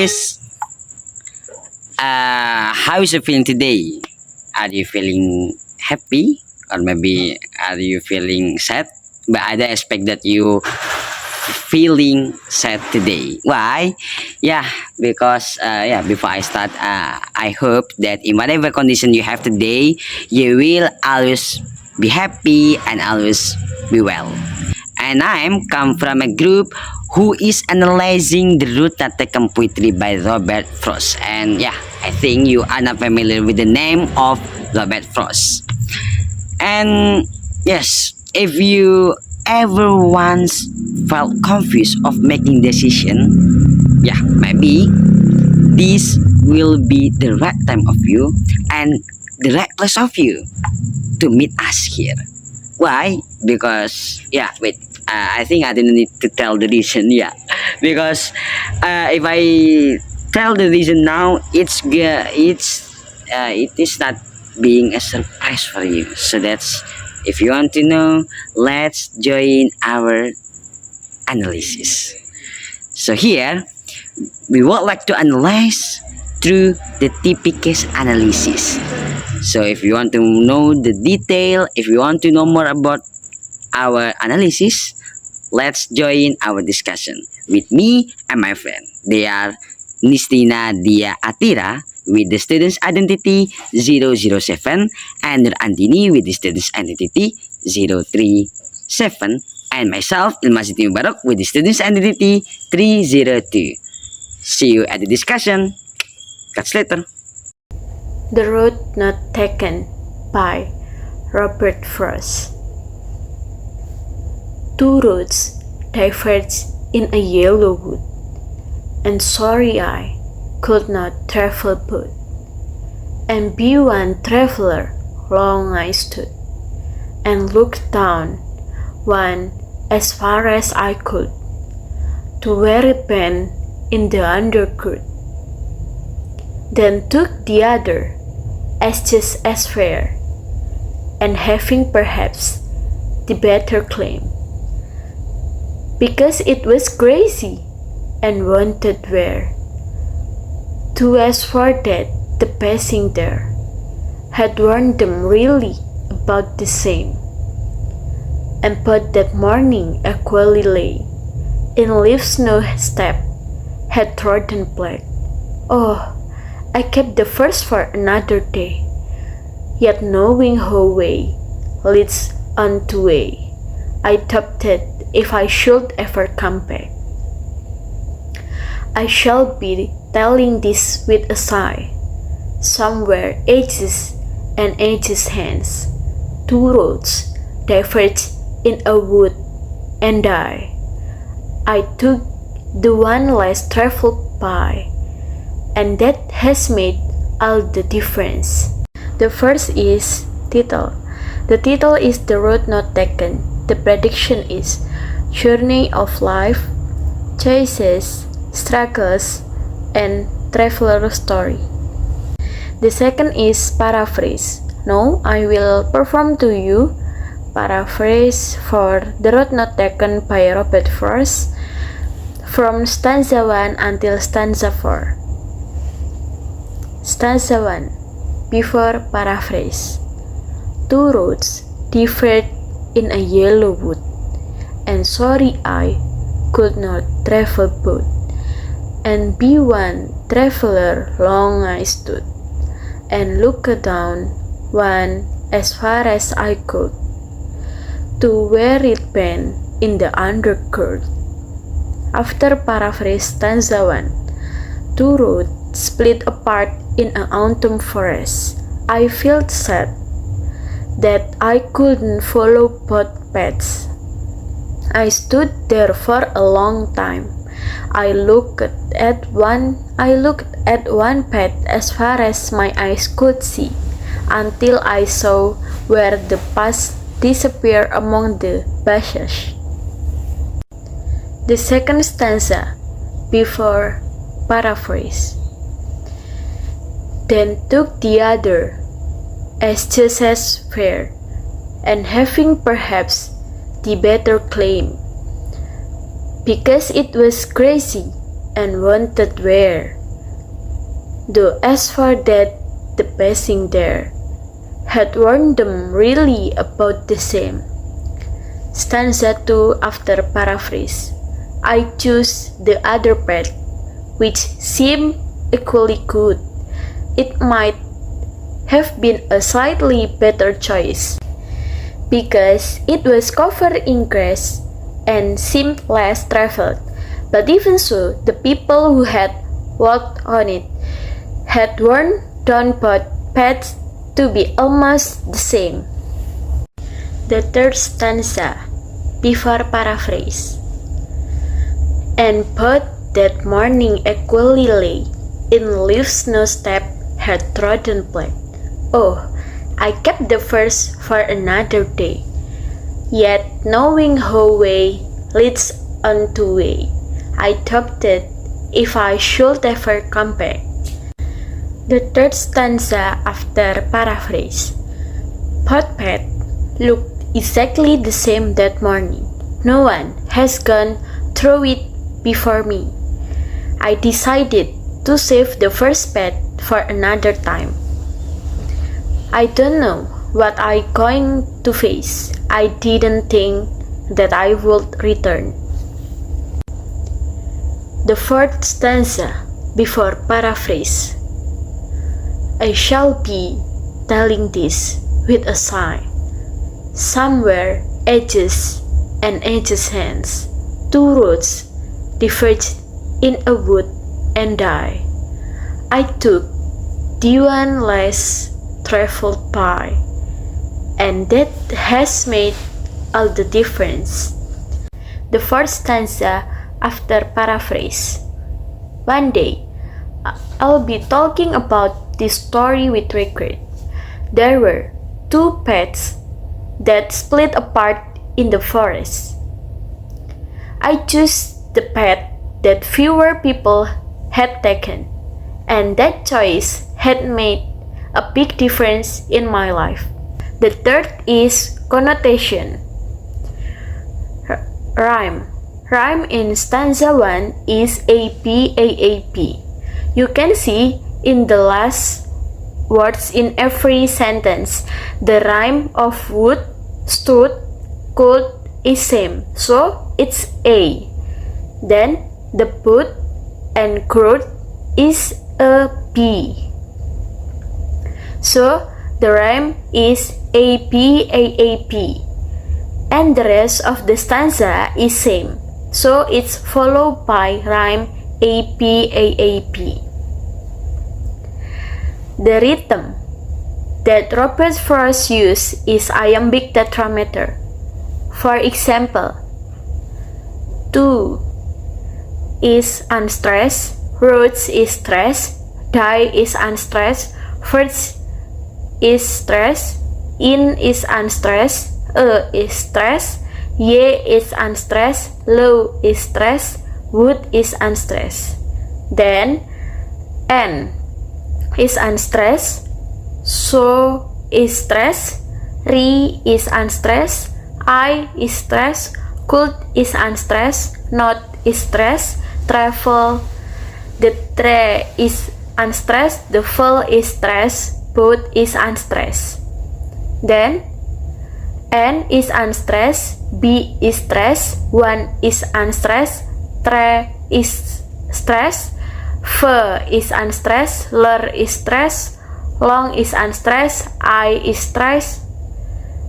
is how is you feeling today? Are you feeling happy, or maybe are you feeling sad? But I don't expect that you feeling sad today. Why? Yeah, because before I start, I hope that in whatever condition you have today, you will always be happy and always be well. And I'm come from a group who is analyzing the route not taken poetry by Robert Frost. And yeah, I think you are not familiar with the name of Robert Frost. And yes, if you ever once felt confused of making decision, yeah, maybe this will be the right time of you and the right place of you to meet us here. Why? Because yeah, wait. I think I didn't need to tell the reason. Yeah, because if I tell the reason now, it is not being a surprise for you. So that's, if you want to know, let's join our analysis. So here we would like to analyze through the TP-Case analysis. So if you want to know the detail, if you want to know more about our analysis, let's join our discussion with me and my friend. They are Nistina Dia Atira with the student's identity 007 and Andini with the student's identity 037, and myself Ilmaziti Mubarak with the student's identity 302. See you at the discussion. Catch later. The Road Not Taken by Robert Frost. Two roads diverged in a yellow wood, and sorry I could not travel both. And be one traveler long I stood, and looked down one as far as I could, to where it bent in the undergrowth. Then took the other as just as fair, and having perhaps the better claim, because it was crazy and wanted where, to as for that the passing there had warned them really about the same, and but that morning equally lay in leaves no step had trodden black. Oh, I kept the first for another day, yet knowing how way leads on to way, I thought that if I should ever come back, I shall be telling this with a sigh. Somewhere ages and ages hence, two roads diverged in a wood, and I took the one less traveled by, and that has made all the difference. The first is title. The title is The Road Not Taken. The prediction is journey of life, choices, struggles, and traveler story. The second is paraphrase. Now I will perform to you paraphrase for The Road Not Taken by Robert Frost from stanza 1 until stanza 4. Stanza 1. Before paraphrase. Two roads diverged in a yellow wood, and sorry I could not travel both. And be one traveler long I stood, and looked down one as far as I could, to where it bent in the undergrowth. After paraphrase stanza 1, two roads split apart in an autumn forest. I felt sad that I couldn't follow both paths. I stood there for a long time. I looked at one path as far as my eyes could see, until I saw where the path disappeared among the bushes. The second stanza, before paraphrase. Then took the other as just as fair, and having perhaps the better claim, because it was crazy and wanted where. Though as for that, the passing there had warned them really about the same. Stanza 2 after paraphrase. I choose the other path, which seemed equally good. It might have been a slightly better choice, because it was covered in grass and seemed less traveled. But even so, the people who had walked on it had worn down both paths to be almost the same. The third stanza, before paraphrase. And both that morning equally lay in leaves no step had trodden black. Oh, I kept the first for another day, yet knowing how way leads on to way, I doubted if I should ever come back. The third stanza after paraphrase. Both paths looked exactly the same that morning. No one has gone through it before me. I decided to save the first path for another time. I don't know what I'm going to face. I didn't think that I would return. The fourth stanza before paraphrase. I shall be telling this with a sigh. Somewhere edges and edges hands, two roads diverged in a wood and die. I took the one less traveled by, and that has made all the difference. The fourth stanza after paraphrase. One day, I'll be talking about this story with regret. There were two paths that split apart in the forest. I chose the path that fewer people had taken, and that choice had made a big difference in my life. The third is connotation. Rhyme. Rhyme in stanza 1 is ABAAB. You can see in the last words in every sentence, the rhyme of would, stood, could is same, so it's A. Then the put and could is a B. So the rhyme is ABAAB, and the rest of the stanza is same, so it's followed by rhyme ABAAB. The rhythm that Robert Frost used is iambic tetrameter. For example, 2 is unstressed, roots is stressed, die is unstressed, first is stressed, in is unstressed, is stressed, ye is unstressed, low is stressed, wood is unstressed. Then n is unstressed, so is stressed, re is unstressed, I is stressed, could is unstressed, not is stressed, travel, the tre is unstressed, the full is stressed, both is unstressed. Then n is unstressed, b is stressed, one is unstressed, tre is stressed, f is unstressed, ler is stressed, long is unstressed, I is stressed,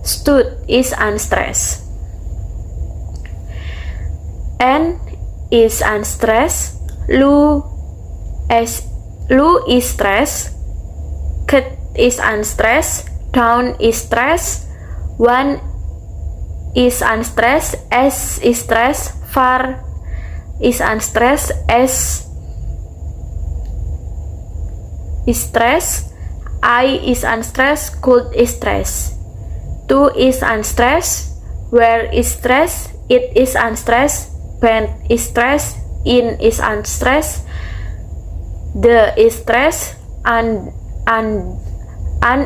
stood is unstressed. N is unstressed, lu is stressed, ket is unstressed, down is stressed, one is unstressed, s is stressed, far is unstressed, s is stressed, I is unstressed, could is stressed. 2 is unstressed, where is stressed, it is unstressed, band is stressed, in is unstressed, the is stressed, un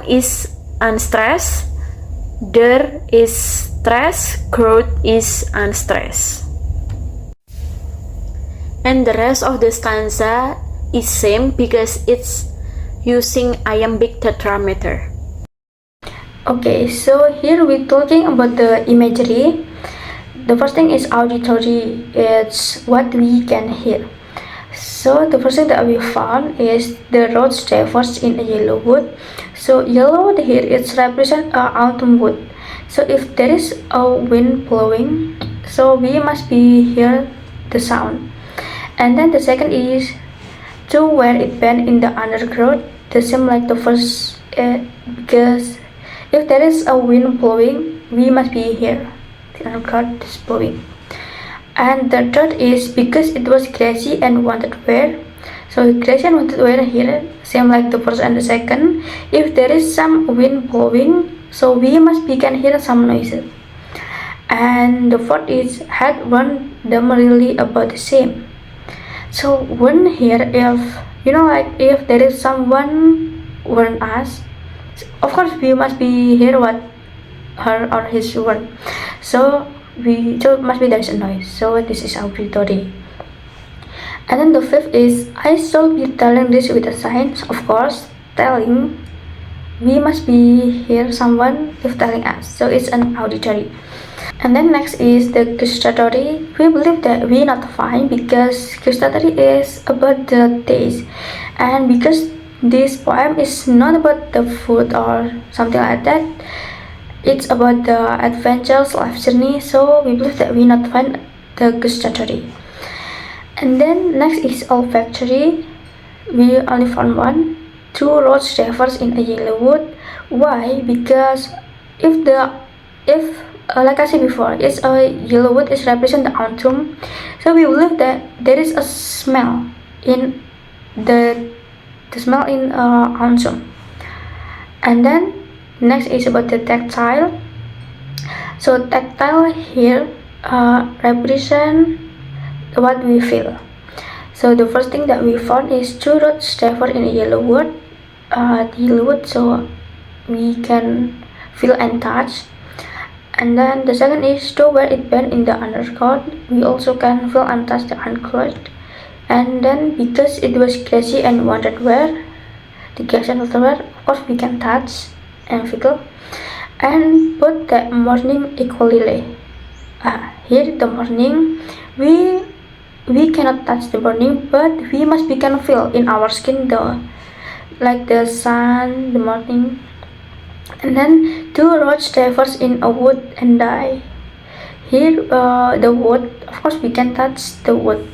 is unstressed, there is stressed, growth is unstressed. And the rest of the stanza is same because it's using iambic tetrameter. Okay, so here we're talking about the imagery. The first thing is auditory. It's what we can hear. So the first thing that we found is the roads diverge in a yellow wood. So yellow wood here it's represent autumn wood. So if there is a wind blowing, so we must be hear the sound. And then the second is to where it bend in the undergrowth. The same like the first, because if there is a wind blowing, we must be here. The undergrowth is blowing. And the third is because it was crazy and wanted wear. So crazy and wanted wear here, same like the first and the second. If there is some wind blowing, so we must be can hear some noises. And the fourth is had one them really about the same. So when here, if you know, like if there is someone warn us, of course we must be hear what her or his word. So must be there is a noise. So this is auditory. And then the fifth is I shall be telling this with a sign. Of course, telling we must be hear someone if telling us. So it's an auditory. And then next is the gustatory. We believe that we not fine because gustatory is about the taste, and because this poem is not about the food or something like that, it's about the adventures life journey. So we believe that we not find the gustatory. And then next is olfactory. We only found one. Two roads diverge in a yellow wood. Why? Because if like I said before, it's a yellow wood is represent the autumn. So we believe that there is a smell in the smell in autumn. And then next is about the tactile. So tactile here represent what we feel. So the first thing that we found is two roads diverge in a yellow wood. The yellow wood, so we can feel and touch. And then the second is to where it bend in the undergrowth. We also can feel and touch the undergrowth. And then because it was grassy and wanted wear, the grass and water wear, of course we can touch and feel. And put the morning equally. Here the morning, we cannot touch the morning, but we must be can feel in our skin like the sun, the morning. And then two roads diverge in a wood and die. Here the wood, of course we can touch the wood.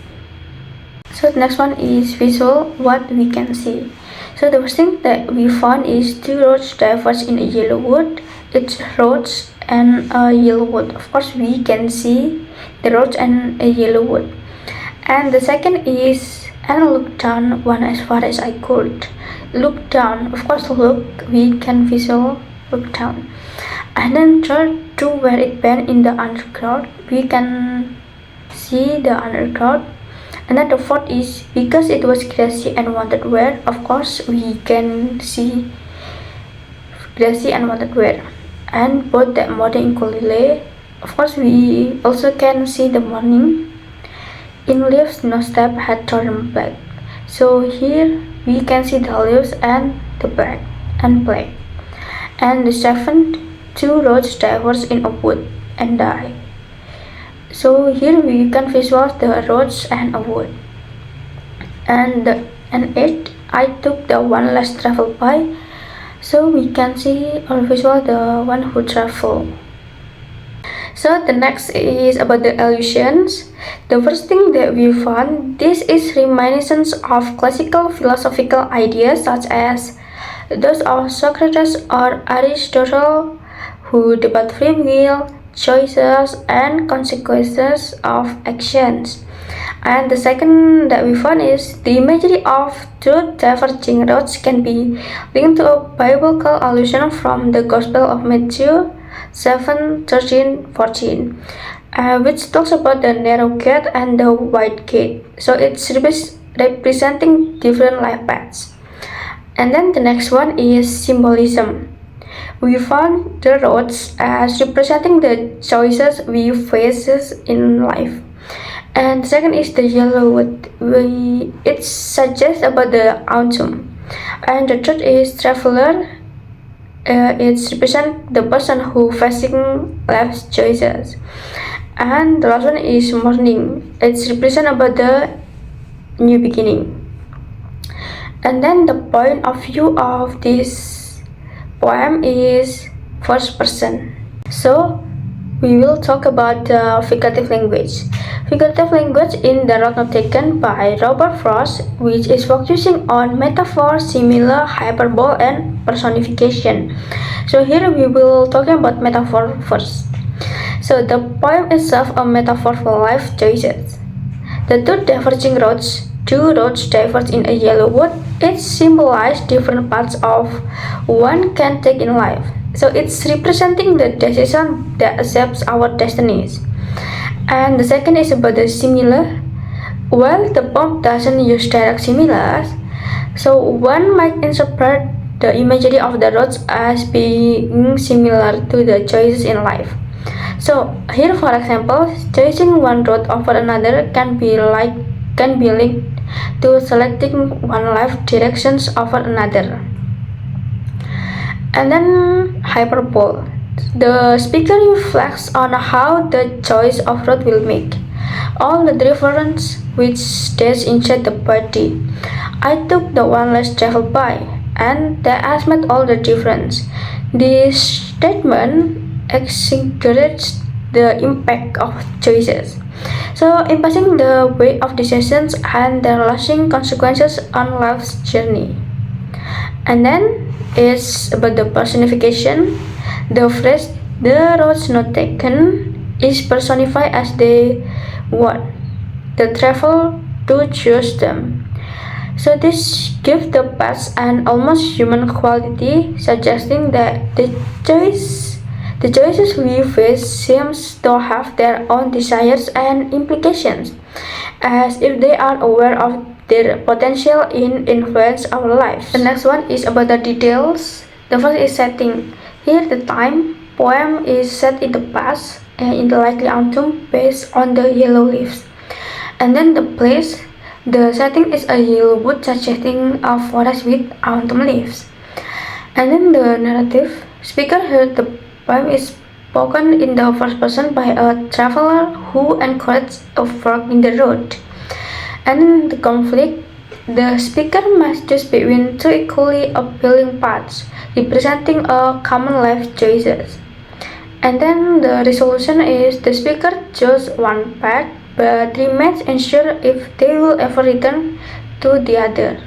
So the next one is visual, what we can see. So the first thing that we found is two roads diverge in a yellow wood. It's roads and a yellow wood. Of course we can see the roads and a yellow wood. And the second is and look down one as far as I could. Look down, of course look, we can visual look down. And then third, to where it bend in the undergrowth, we can see the undergrowth. And then the fourth is because it was grassy and wanted wear, of course we can see grassy and wanted wear. And both the morning equally, of course we also can see the morning. In leaves no step had turned black. So here we can see the leaves and the black. And the seventh, two roads diverge in a wood and die. So here we can visualize the roads and a wood. And eighth, I took the one less traveled by. So we can see or visualize the one who travel. So the next is about the allusions. The first thing that we found, this is reminiscence of classical philosophical ideas such as those of Socrates or Aristotle, who debate free will, choices, and consequences of actions. And the second that we found is the imagery of two diverging roads can be linked to a biblical allusion from the Gospel of Matthew 7:13-14, which talks about the narrow gate and the wide gate. So it's representing different life paths. And then the next one is symbolism. We found the roads as representing the choices we face in life. And the second is the yellow wood. It suggests about the autumn. And the third is traveler. It represents the person who facing life's choices. And the last one is morning. It's represent about the new beginning. And then the point of view of this poem is first person. So we will talk about the figurative language. Figurative language in the road not taken by Robert Frost, which is focusing on metaphor, simile, hyperbole, and personification. So here we will talk about metaphor first. So the poem itself a metaphor for life choices. The two diverging roads, two roads diverge in a yellow wood. It symbolizes different paths of one can take in life. So it's representing the decision that accepts our destinies. And the second is about the simile. Well, the poem doesn't use direct similes, so one might interpret the imagery of the roads as being similar to the choices in life. So here, for example, choosing one road over another can be linked to selecting one life directions over another. And then hyperbole. The speaker reflects on how the choice of road will make all the difference which stays inside the body. I took the one less traveled by, and that has made all the difference. This statement exaggerates the impact of choices, so emphasizing the weight of decisions and their lasting consequences on life's journey. And then it's about the personification. The phrase "the roads not taken" is personified as they want the travel to choose them. So this gives the past an almost human quality, suggesting that the choices we face seems to have their own desires and implications, as if they are aware of their potential in influence our lives. The next one is about the details. The first is setting. Here the time poem is set in the past and in the likely autumn based on the yellow leaves. And then the place, the setting is a yellow wood suggesting a forest with autumn leaves. And then the narrative, speaker heard the poem is spoken in the first person by a traveler who encouraged a fork in the road. And then the conflict, the speaker must choose between two equally appealing paths, representing a common life choices. And then the resolution is the speaker chose one path but remains unsure if they will ever return to the other.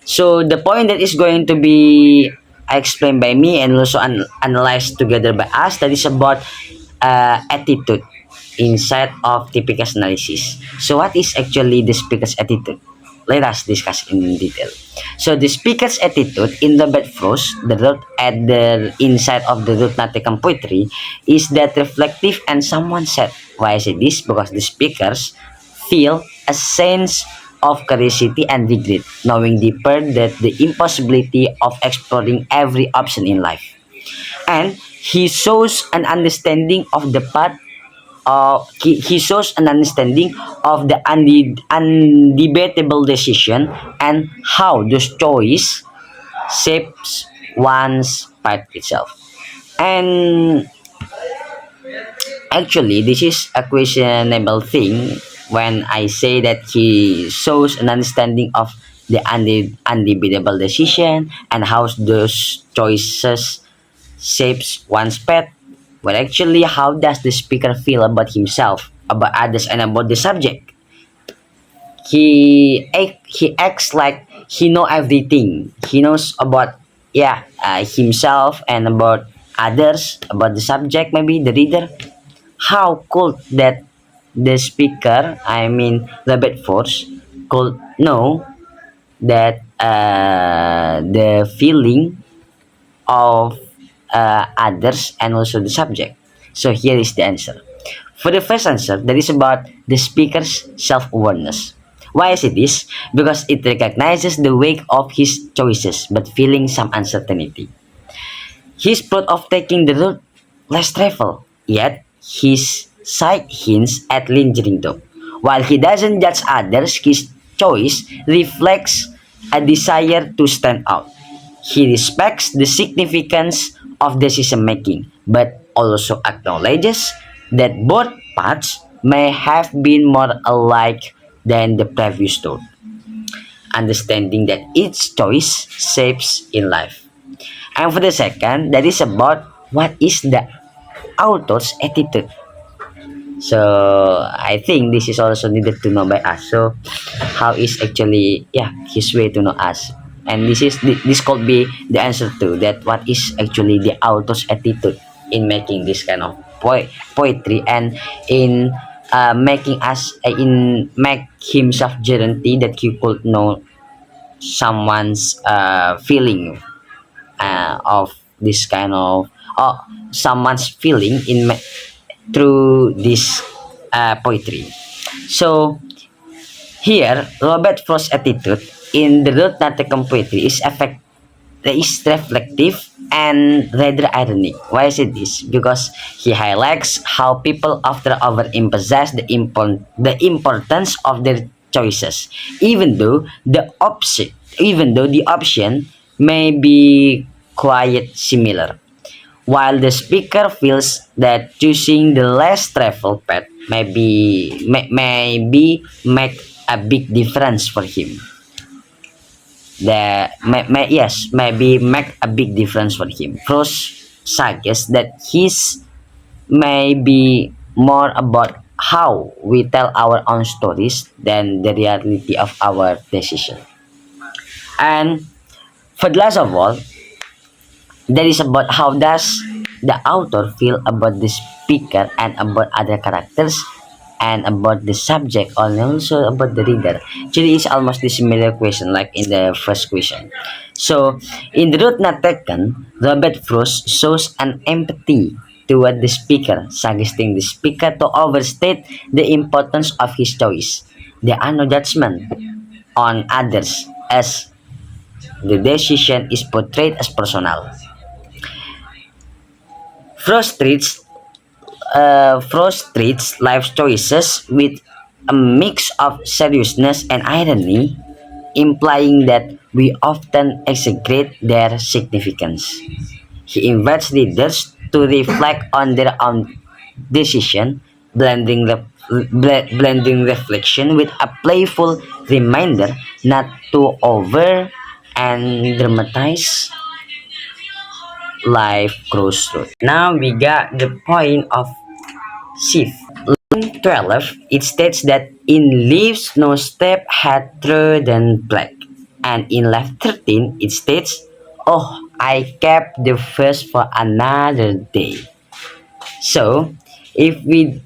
So the point that is going to be explained by me and also analyzed together by us, that is about attitude inside of typical analysis. So what is actually the speaker's attitude? Let us discuss in detail. So the speaker's attitude in Robert Frost, the root at the inside of the root Natican poetry, is that reflective and someone said. Why I say this? Because the speakers feel a sense of curiosity and regret, knowing deeper that the impossibility of exploring every option in life. And he shows an understanding of the path he shows an understanding of the undebatable decision and how those choice shapes one's path itself. And actually, this is a questionable thing when I say that he shows an understanding of the undebatable decision and how those choices shapes one's path. Well, actually, how does the speaker feel about himself, about others, and about the subject? He acts like he know everything. He knows about himself and about others, about the subject, maybe the reader. How could that the speaker, I mean Robert Force, could know that the feeling of others and also the subject? So here is the answer. For the first answer, that is about the speaker's self-awareness. Why is it this? Because it recognizes the weight of his choices, but feeling some uncertainty. He's proud of taking the route less travel, yet his sight hints at lingering doubt. While he doesn't judge others, his choice reflects a desire to stand out. He respects the significance of decision making, but also acknowledges that both paths may have been more alike than the previous two, understanding that each choice shapes in life. And for the second, that is about what is the author's attitude. So I think this is also needed to know by us. So how is actually his way to know us, and this could be the answer to that. What is actually the author's attitude in making this kind of poetry, and in making us in make himself guarantee that he could know someone's feeling of this kind of someone's feeling through this poetry. So here, Robert Frost's attitude in the Ruth Nattekam poetry is reflective and rather ironic. Why is it this? Because he highlights how people often overemphasize the importance of their choices, even though the option may be quite similar. While the speaker feels that choosing the less traveled path maybe make a big difference for him. Maybe make a big difference for him. Frost suggests that his may be more about how we tell our own stories than the reality of our decision. And for the last of all, that is about how does the author feel about the speaker and about other characters and about the subject and also about the reader. Actually, it's almost the similar question like in the first question. So, in the Root Not Taken, Robert Frost shows an empathy toward the speaker, suggesting the speaker to overstate the importance of his choice. There are no judgment on others as the decision is portrayed as personal. Frost treats life choices with a mix of seriousness and irony, implying that we often exaggerate their significance. He invites readers to reflect on their own decision, blending reflection with a playful reminder not to over and dramatize life crossroad. Now we got the point of shift. Line 12, it states that in leaves no step had trodden black. And in line 13, it states, oh, I kept the first for another day. So, if we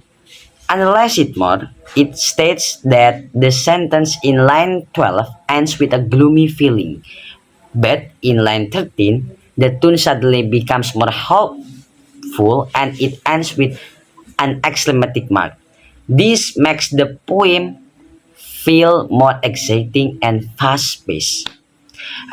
analyze it more, it states that the sentence in line 12 ends with a gloomy feeling. But in line 13, the tune suddenly becomes more hopeful and it ends with an exclamation mark. This makes the poem feel more exciting and fast-paced.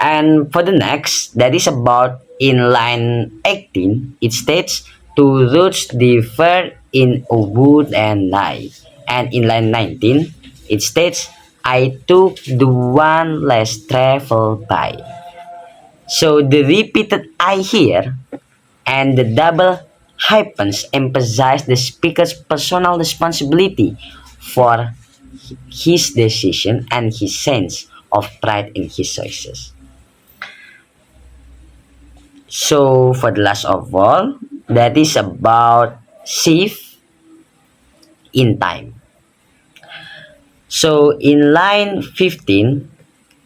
And for the next, that is about in line 18, it states, two roots differ in wood and lie. And in line 19, it states, I took the one less traveled by. So the repeated I here and the double hyphens emphasize the speaker's personal responsibility for his decision and his sense of pride in his choices. So for the last of all, that is about safe in time. So in line 15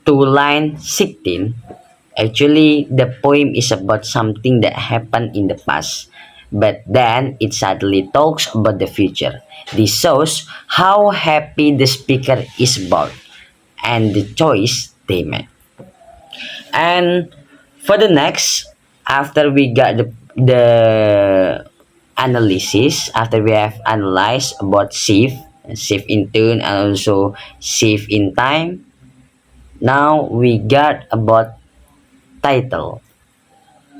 to line 16, actually the poem is about something that happened in the past, but then it suddenly talks about the future. This shows how happy the speaker is about and the choice they made. And for the next, after we got the analysis, after we have analyzed about shift in tune and also shift in time, now we got about title.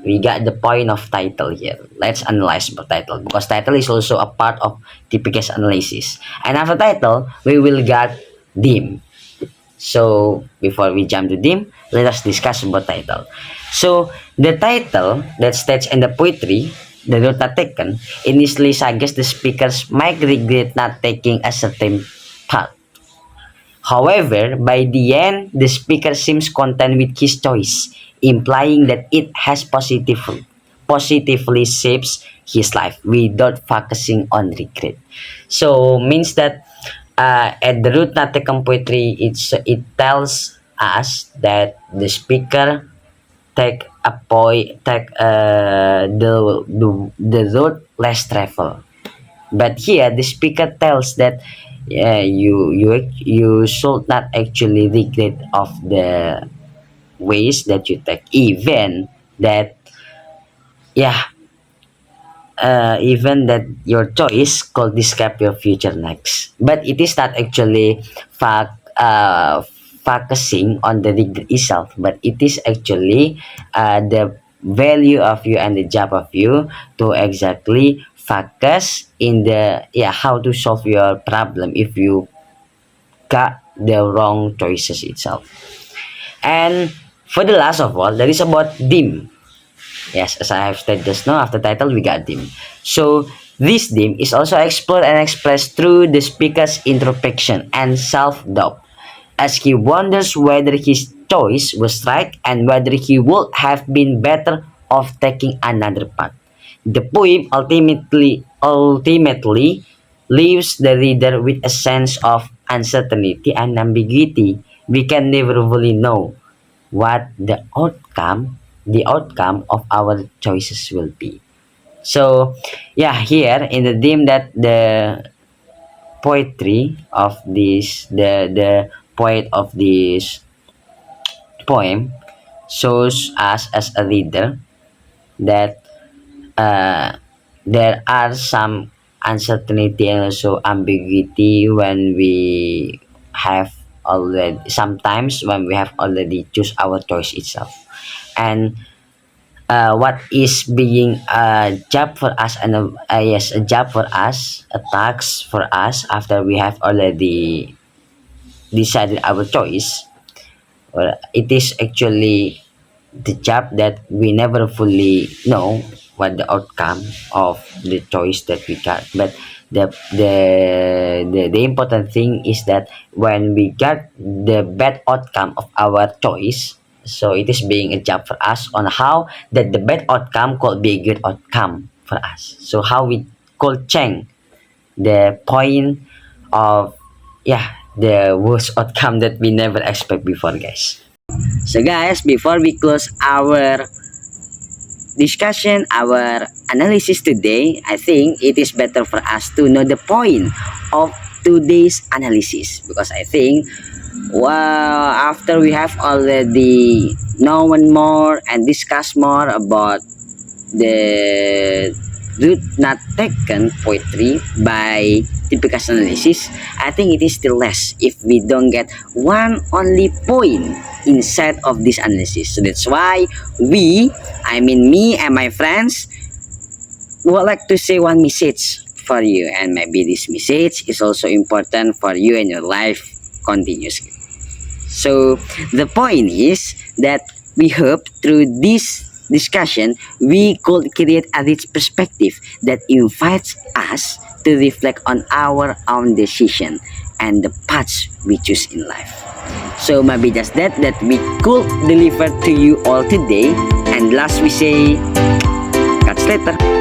we got the point of title here. Let's analyze the title, because title is also a part of TPCAS analysis. And after title, we will get theme. So before we jump to theme, let us discuss about title. So the title that states in the poetry, the route not taken, initially suggests the speakers might regret not taking a certain path. However, by the end, the speaker seems content with his choice, implying that it has positively shapes his life without focusing on regret. So means that at the root not taken poetry, it tells us that the speaker take the road less travel. But here the speaker tells that you should not actually regret of the ways that you take, even that yeah even that your choice could describe your future next, but it is not actually focusing on the regret itself, but it is actually the value of you and the job of you to exactly focus in the how to solve your problem if you got the wrong choices itself. And for the last of all, that is about dim. Yes, as I have said just now, after title we got dim. So this dim is also explored and expressed through the speaker's introspection and self-doubt, as he wonders whether his choice was right and whether he would have been better off taking another path. The poem ultimately leaves the reader with a sense of uncertainty and ambiguity. We can never fully know what the outcome of our choices will be. So here in the theme that the poetry of this the poet of this poem shows us as a reader that there are some uncertainty and also ambiguity when we have already sometimes when we have already choose our choice itself. And what is being a job for us, and a job for us, a task for us after we have already decided our choice. Well, it is actually the job that we never fully know what the outcome of the choice that we got, but the important thing is that when we get the bad outcome of our choice, so it is being a job for us on how that the bad outcome could be a good outcome for us, so how we could change the point of the worst outcome that we never expect before, guys. So guys, before we close our discussion, our analysis today, I think it is better for us to know the point of today's analysis, because I think after we have already known more and discussed more about the route not taken poetry by TPCAS analysis, I think it is still less if we don't get one only point inside of this analysis. So that's why me and my friends would like to say one message for you, and maybe this message is also important for you in your life continuously. So the point is that we hope through this discussion we could create a rich perspective that invites us to reflect on our own decision and the paths we choose in life. So maybe just that we could deliver to you all today. And last we say, catch later.